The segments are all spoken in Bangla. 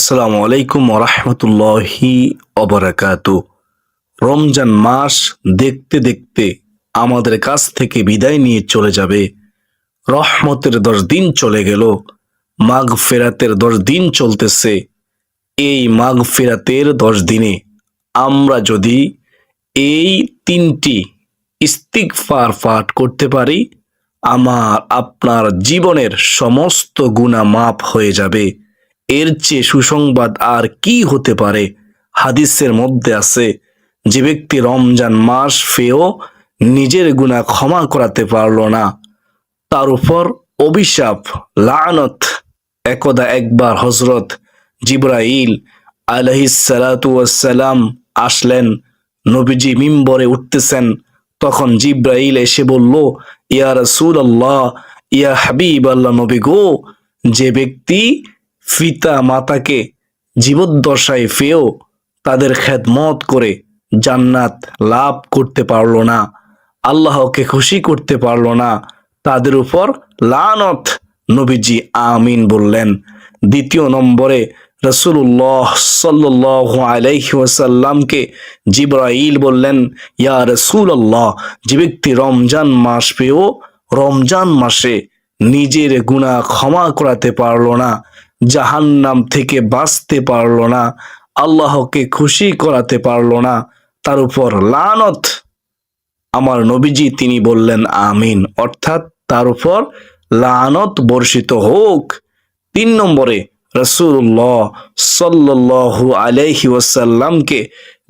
আসসালামু আলাইকুম ওরহমতুল্লাহি অবরাকাতু। রমজান মাস দেখতে দেখতে আমাদের কাছ থেকে বিদায় নিয়ে চলে যাবে। রহমতের 10 দিন চলে গেল, মাগফিরাতের 10 দিন চলতেছে। এই মাগফিরাতের 10 দিনে আমরা যদি এই 3টি ইস্তিগফার পাঠ করতে পারি, আমার আপনার জীবনের সমস্ত গুনাহ মাফ হয়ে যাবে। এর চেয়ে সুসংবাদ আর কি হতে পারে? হাদিসের মধ্যে আছে, যে ব্যক্তি রমজান মাস পেয়েও নিজের গুনাহ ক্ষমা করাতে পারল না, তার উপর অভিশাপ, লানত। একদা একবার হযরত জিবরাইল আলাইহিস সালাতু ওয়াস সালাম আসলেন। নবীজি মিম্বরে উঠতেছেন, তখন জিবরাইল এসে বলল, ইয়া রাসূলুল্লাহ, ইয়া হাবিবাল্লাহ, নবী গো, যে ব্যক্তি পিতা মাতাকে জীবদ্দশায় পেয়েও তাদের খেদমত করে জান্নাত লাভ করতে পারলো না, আল্লাহকে খুশি করতে পারলো না, তাদের উপর লানত। নবীজি আমিন বললেন। দ্বিতীয় নম্বরে রাসূলুল্লাহ সাল্লাল্লাহু আলাইহি ওয়াসাল্লামকে জিবরাইল বললেন, ইয়া রাসূলুল্লাহ, যে ব্যক্তি রমজান মাস পেয়েও রমজান মাসে নিজের গুনাহ ক্ষমা করাতে পারলো না, জাহান্নাম থেকে বাঁচতে পারলো না, আল্লাহকে খুশি করাতে পারলো না, তার উপর লানত। আমার নবীজি তিনি বললেন আমিন, অর্থাৎ তার উপর লানত বর্ষিত হোক। 3 নম্বরে রাসূলুল্লাহ সাল্লাল্লাহু আলাইহি ওয়াসাল্লামকে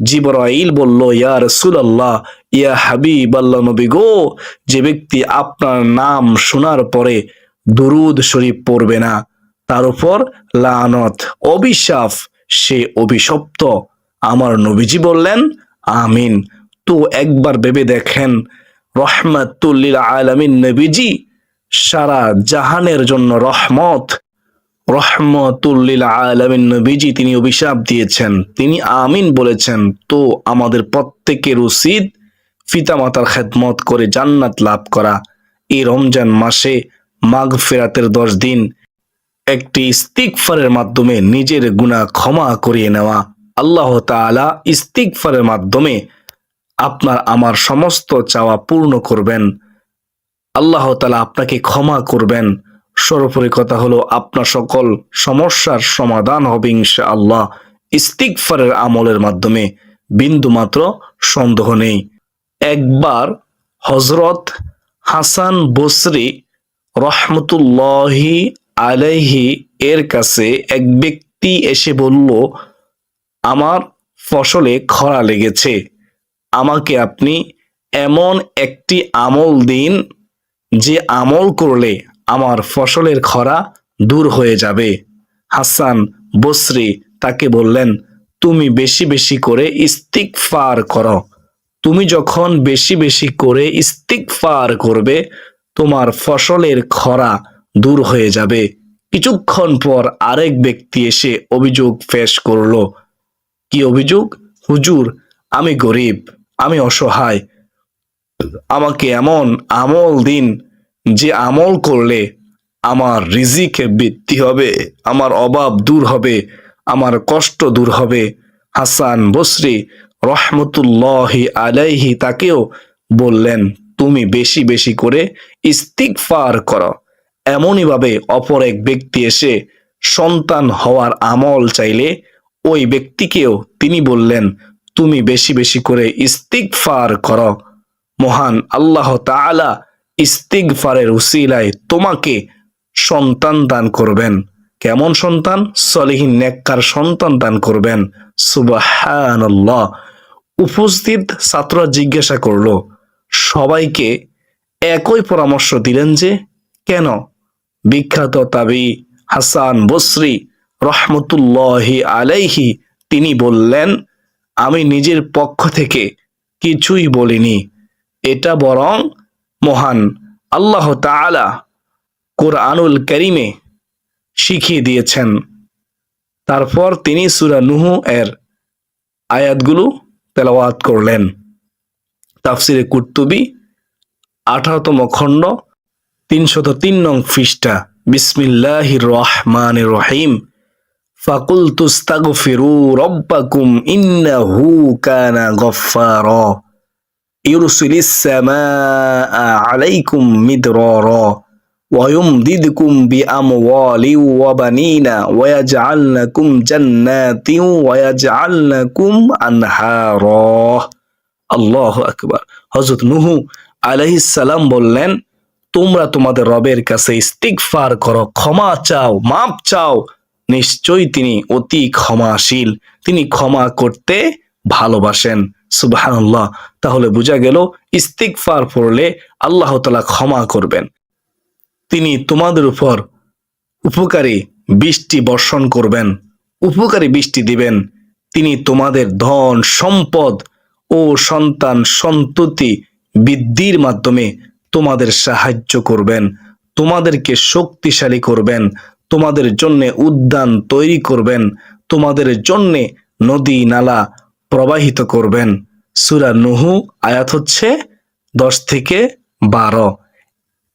জিবরাইল বলল, ইয়া রাসূলুল্লাহ, ইয়া হাবিবাল্লাহ, নবী গো, যে ব্যক্তি আপনার নাম শোনার পরে দুরূদ শরীফ পড়বে না, তার উপর লানত, অভিশাপ, সে অভিশপ্ত। আমার নবীজি বললেন আমিন। তো একবার ভেবে দেখেন, রহমাতুল লিল আলামিন নবীজি সারা জাহানের জন্য রহমত, রহমাতুল লিল আলামিন নবীজি তিনি অভিশাপ দিয়েছেন, তিনি আমিন বলেছেন। তো আমাদের প্রত্যেকের উচিত পিতামাতার খেদমত করে জান্নাত লাভ করা। এই রমজান মাসে মাগফিরাতের 10 দিন একটি ইস্তিগফারের মাধ্যমে নিজের গুনাহ ক্ষমা করিয়ে নেওয়া। আল্লাহ তাআলা ইস্তিগফারের মাধ্যমে আপনার আমার সমস্ত চাওয়া পূর্ণ করবেন। আল্লাহ তাআলা আপনাকে ক্ষমা করবেন। সর্বোপরি কথা হলো, আপনার সকল সমস্যার সমাধান হবে ইনশাআল্লাহ ইস্তিগফারের আমলের মাধ্যমে, বিন্দুমাত্র সন্দেহ নেই। একবার হযরত হাসান বসরি রহমতুল্লাহি আলাইহি এর কাছে এক ব্যক্তি এসে বলল, আমার ফসলে খরা লেগেছে, আমাকে আপনি এমন একটি আমল দিন যে আমল করলে আমার ফসলের খরা দূর হয়ে যাবে। হাসান বসরি তাকে বললেন, তুমি বেশি বেশি করে ইস্তিগফার করো। তুমি যখন বেশি বেশি করে ইস্তিগফার করবে, তোমার ফসলের খরা দূর হয়ে যাবে। কিছুক্ষণ পর আরেক ব্যক্তি এসে অভিযোগ পেশ করলো। কি অভিযোগ? হুজুর, আমি গরিব, আমি অসহায়, আমাকে এমন আমল দিন যে আমল করলে আমার রিজিকে বৃদ্ধি হবে, আমার অভাব দূর হবে, আমার কষ্ট দূর হবে। হাসান বসরি রহমতুল্লাহি আলাইহি তাকেও বললেন, তুমি বেশি বেশি করে ইস্তিগফার করো। এমনইভাবে অপর এক ব্যক্তি এসে সন্তান হওয়ার আমল চাইলে ওই ব্যক্তিকেও তিনি বললেন, তুমি বেশি বেশি করে ইস্তিগফার করো। মহান আল্লাহ তাআলা ইস্তিগফারের উসিলায় তোমাকে সন্তান দান করবেন। কেমন সন্তান? সলিহিন নেককার সন্তান দান করবেন। সুবহানাল্লাহ। উপস্থিত ছাত্র জিজ্ঞাসা করলো, সবাইকে একই পরামর্শ দিলেন যে কেন? বিখ্যাত তাবি হাসান বসরি রহমতুল্লাহি আলাইহি তিনি বললেন, আমি নিজের পক্ষ থেকে কিছুই বলিনি, এটা বরং মহান আল্লাহ তাআলা কুরআনুল কারীমে শিখিয়ে দিয়েছেন। তারপর তিনি সূরা নূহ এর আয়াতগুলো তেলাওয়াত করলেন। তাফসিরে কুরতুবী 18তম খণ্ড 303 নং পৃষ্ঠা। বিসমিল্লাহির রহমানির রহিম। فقلت استغفروا ربكم إنه كان غفارا يرسل السماء عليكم مدرارا ويمددكم بأموال وبنين ويجعل لكم جنات ويجعل لكم أنهارا আল্লাহু আকবার। হযরত নূহ আলাইহিস সালাম বললেন, তোমরা তোমাদের রবের কাছে ইস্তিগফার করো, ক্ষমা চাও, মাপ চাও, নিশ্চয়ই তিনি অতি ক্ষমাশীল, তিনি ক্ষমা করতে ভালোবাসেন। সুবহানাল্লাহ। তাহলে বোঝা গেল ইস্তিগফার পড়লে আল্লাহ তাআলা ক্ষমা করবেন, তিনি তোমাদের উপর উপকারী বৃষ্টি বর্ষণ করবেন, উপকারী বৃষ্টি দিবেন, তিনি তোমাদের ধন সম্পদ ও সন্তান সন্ততি বৃদ্ধির মাধ্যমে তোমাদের সাহায্য করবেন, তোমাদেরকে শক্তিশালী করবেন, তোমাদের জন্য উদ্যান তৈরি করবেন, তোমাদের জন্য নদী নালা প্রবাহিত করবেন। সূরা নূহ আয়াত হচ্ছে 10 থেকে 12।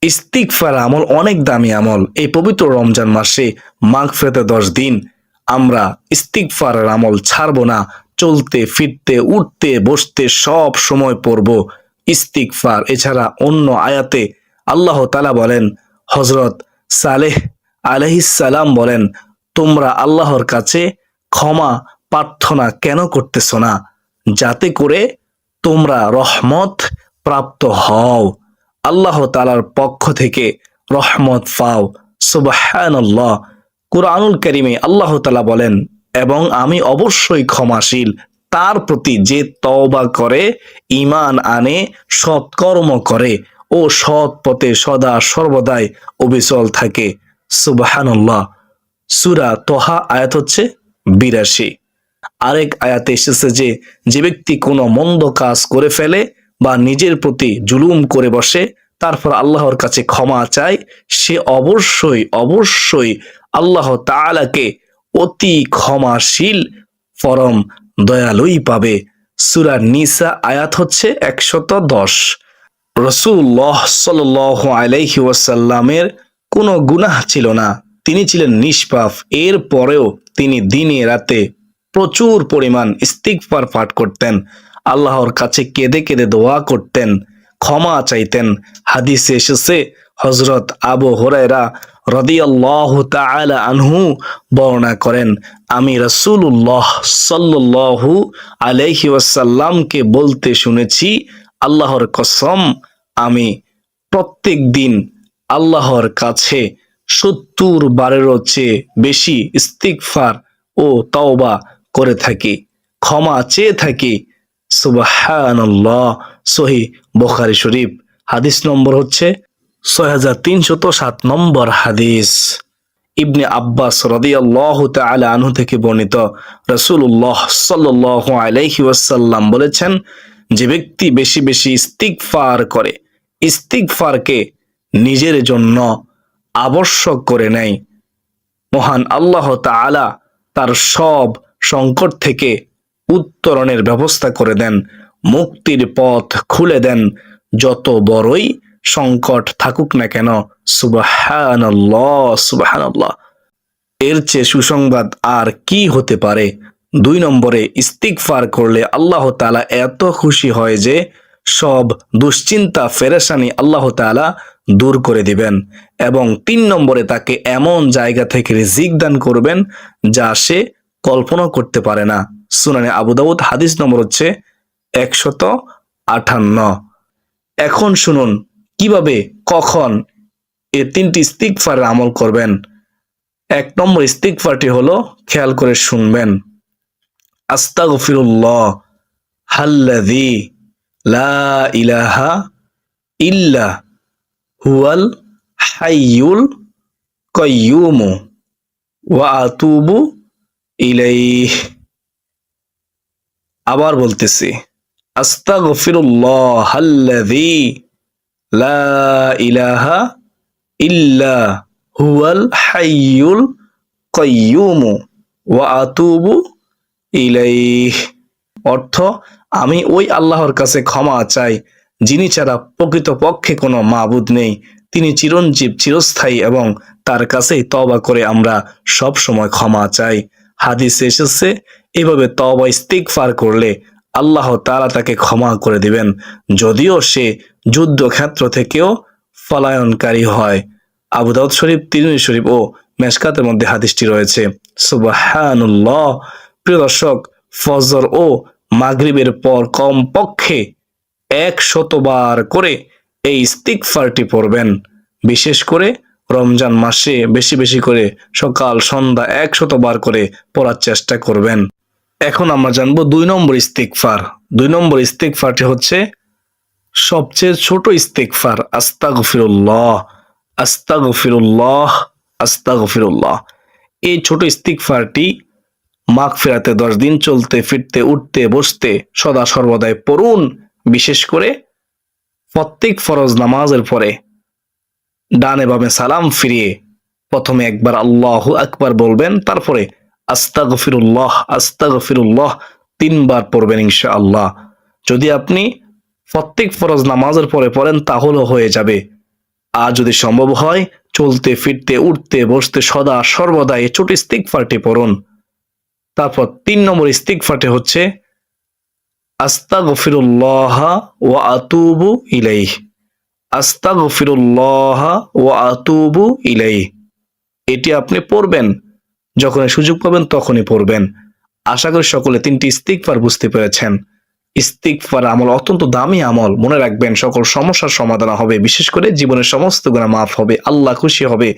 ইস্তিগফার আমল অনেক দামি আমল। এই পবিত্র রমজান মাসে মাগফিরাতের 10 দিন আমরা ইস্তিগফারের আমল ছাড়বো না। চলতে ফিরতে উঠতে বসতে সব সময় পড়ব ইস্তিগফার। এছাড়া অন্য আয়াতে আল্লাহ তাআলা বলেন, হযরত সালেহ আলাইহিস সালাম বলেন, তোমরা আল্লাহর কাছে ক্ষমা প্রার্থনা কেন করতেছ না, যাতে করে তোমরা রহমত প্রাপ্ত হও, আল্লাহ তাআলার পক্ষ থেকে রহমত পাও। সুবহানাল্লাহ। কুরআনুল কারীমে আল্লাহ তাআলা বলেন, এবং আমি অবশ্যই ক্ষমাশীল তার প্রতি যে তওবা করে, ঈমান আনে, সৎকর্ম করে ও সৎ পথে সদা সর্বদাই অবিচল থাকে। সুবহানাল্লাহ। সূরা তোহা আয়াত হচ্ছে 82। আরেক আয়াতে এসেছে যে, যে ব্যক্তি কোনো মন্দ কাজ করে ফেলে বা নিজের প্রতি জুলুম করে বসে, তারপর আল্লাহর কাছে ক্ষমা চায়, সে অবশ্যই অবশ্যই আল্লাহ তাআলাকে অতি ক্ষমাশীল পরম দয়ালুই পাবে। সূরা নিসা আয়াত হচ্ছে 110। রাসূলুল্লাহ সাল্লাল্লাহু আলাইহি ওয়াসাল্লামের কোনো গুনাহ ছিল না, তিনি ছিলেন নিষ্পাপ। এর পরেও তিনি দিনে রাতে প্রচুর পরিমাণ ইস্তিগফার পাঠ করতেন, আল্লাহর কাছে কেঁদে কেঁদে দোয়া করতেন, ক্ষমা চাইতেন। হাদিসে এসেছে, হযরত আবু হুরায়রা রাদিয়াল্লাহু তাআলা আনহু বর্ণনা করেন, আমি রাসূলুল্লাহ সাল্লাল্লাহু আলাইহি ওয়াসাল্লামকে বলতে শুনেছি, আল্লাহর কসম, আমি প্রত্যেক দিন আল্লাহর কাছে 70 বারেরও চেয়ে বেশি ইস্তিগফার ও তওবা করে থাকি, ক্ষমা চেয়ে থাকি। সুবহানাল্লাহ। সহিহ বুখারী শরীফ, হাদিস নম্বর হচ্ছে 6307 নম্বর হাদিস। ইবনে আব্বাস রাদিয়াল্লাহু তাআলা আনহু থেকে বর্ণিত, রাসূলুল্লাহ সাল্লাল্লাহু আলাইহি ওয়াসাল্লাম বলেছেন, যে ব্যক্তি বেশি বেশি ইস্তিগফার করে, ইস্তিগফারকে নিজের জন্য আবশ্যক করে নেয়, মহান আল্লাহ তাআলা তার সব সংকট থেকে উত্তরণের ব্যবস্থা করে দেন, মুক্তির পথ খুলে দেন, যত বড়ই সংকট থাকুক না কেন। সুবহানাল্লাহ সুবহানাল্লাহ। এর চেয়ে সুসংবাদ আর কি হতে পারে। 2 নম্বরে, ইস্তিগফার করলে আল্লাহ তাআলা এত খুশি হয় যে সব দুশ্চিন্তা পেরেশানি আল্লাহ তাআলা দূর করে দিবেন, এবং 3 নম্বরে তাকে এমন জায়গা থেকে রিজিক দান করবেন যা সে কল্পনা করতে পারে না। সুনানে আবু দাউদ, হাদিস নম্বর হচ্ছে 158। এখন শুনুন কিভাবে কখন এই 3টি ইস্তিগফারের আমল করবেন। 1 নম্বর ইস্তিগফারটি হলো, খেয়াল করে শুনবেন, আস্তাগফিরুল্লাহ আল্লাযী লা ইলাহা ইল্লা হুয়াল হাইয়ুল কাইয়্যুম ওয়া আতুবু ইলাইহি। আবার বলতেছি, আস্তাগফিরুল্লাহ আল্লাযী লা ইলাহা ইল্লা হুয়াল হাইয়ুল কাইয়্যুম ওয়া আতুবু ইলাইহি। অর্থ, আমি ওই আল্লাহর কাছে ক্ষমা চাই যিনি ছাড়া প্রকৃতপক্ষে কোনো মাবুদ নেই, তিনি চিরঞ্জীব, চিরস্থায়ী এবং তার কাছেই তওবা করে আমরা সব সময় ক্ষমা চাই। হাদিসে এসেছে এভাবে তওবা ইস্তিগফার করলে আল্লাহ তাআলা তাকে ক্ষমা করে দিবেন, যদিও সে যুদ্ধক্ষেত্র থেকেও পলায়নকারী হয়। আবু দাউদ শরীফ, তিরমিজি শরীফ ও মেশকাতের মধ্যে হাদিসটি রয়েছে। সুবহানাল্লাহ। প্রিয় দর্শক, ফজর ও মাগরিবের পর কমপক্ষে 100 বার করে এই ইস্তিগফারটি পড়বেন। বিশেষ করে রমজান মাসে বেশি বেশি করে সকাল সন্ধ্যা 100 বার করে পড়ার চেষ্টা করবেন। এখন আমরা জানবো 2 নম্বর ইস্তিগফার। 2 নম্বর ইস্তিগফারটি হচ্ছে সবচেয়ে ছোট ইস্তিগফার, আস্তাগফিরুল্লাহ, আস্তাগফিরুল্লাহ, আস্তাগফিরুল্লাহ। এই ছোট ইস্তিগফারটি মাগফিরাতে 10 দিন চলতে ফিরতে উঠতে বসতে সদা সর্বদাই পড়ুন। বিশেষ করে প্রত্যেক ফরজ নামাজের পরে ডানে বামে সালাম ফিরিয়ে প্রথমে একবার আল্লাহু আকবার বলবেন, তারপরে আস্তাগফিরুল্লাহ, আস্তাগফিরুল্লাহ 3 বার পড়বেন ইনশাআল্লাহ। যদি আপনি প্রত্যেক ফরজ নামাজের পরে পড়েন তাহলেও হয়ে যাবে। আর যদি সম্ভব হয় চলতে ফিরতে উঠতে বসতে সদা সর্বদা এই ছোট ইস্তিগফারটি পড়ুন। তারপর 3 নম্বর ইস্তিগফারটি হচ্ছে আস্তাগফিরুল্লাহ ওয়া আতুবু ইলাইহি, আস্তাগফিরুল্লাহ ওয়া আতুবু ইলাইহি। এটি আপনি পড়বেন, যখন সুযোগ পাবেন তখনই পড়বেন। আশা করি সকলে 3টি ইস্তিগফার বুঝতে পেরেছেন। ইস্তিগফার আমল অত্যন্ত দামি আমল। মনে রাখবেন সকল সমস্যার সমাধান হবে, বিশেষ করে জীবনের সমস্ত গুনাহ মাফ হবে, আল্লাহ খুশি হবে,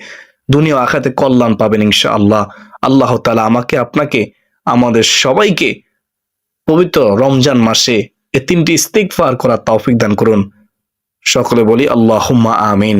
দুনিয়া ও আখিরাতে কল্যাণ পাবেন ইনশাআল্লাহ। আল্লাহ তাআলা আমাকে আপনাকে আমাদের সবাইকে পবিত্র রমজান মাসে এই 3টি ইস্তিগফার করার তৌফিক দান করুন। সকলে বলি আল্লাহুম্মা আমিন।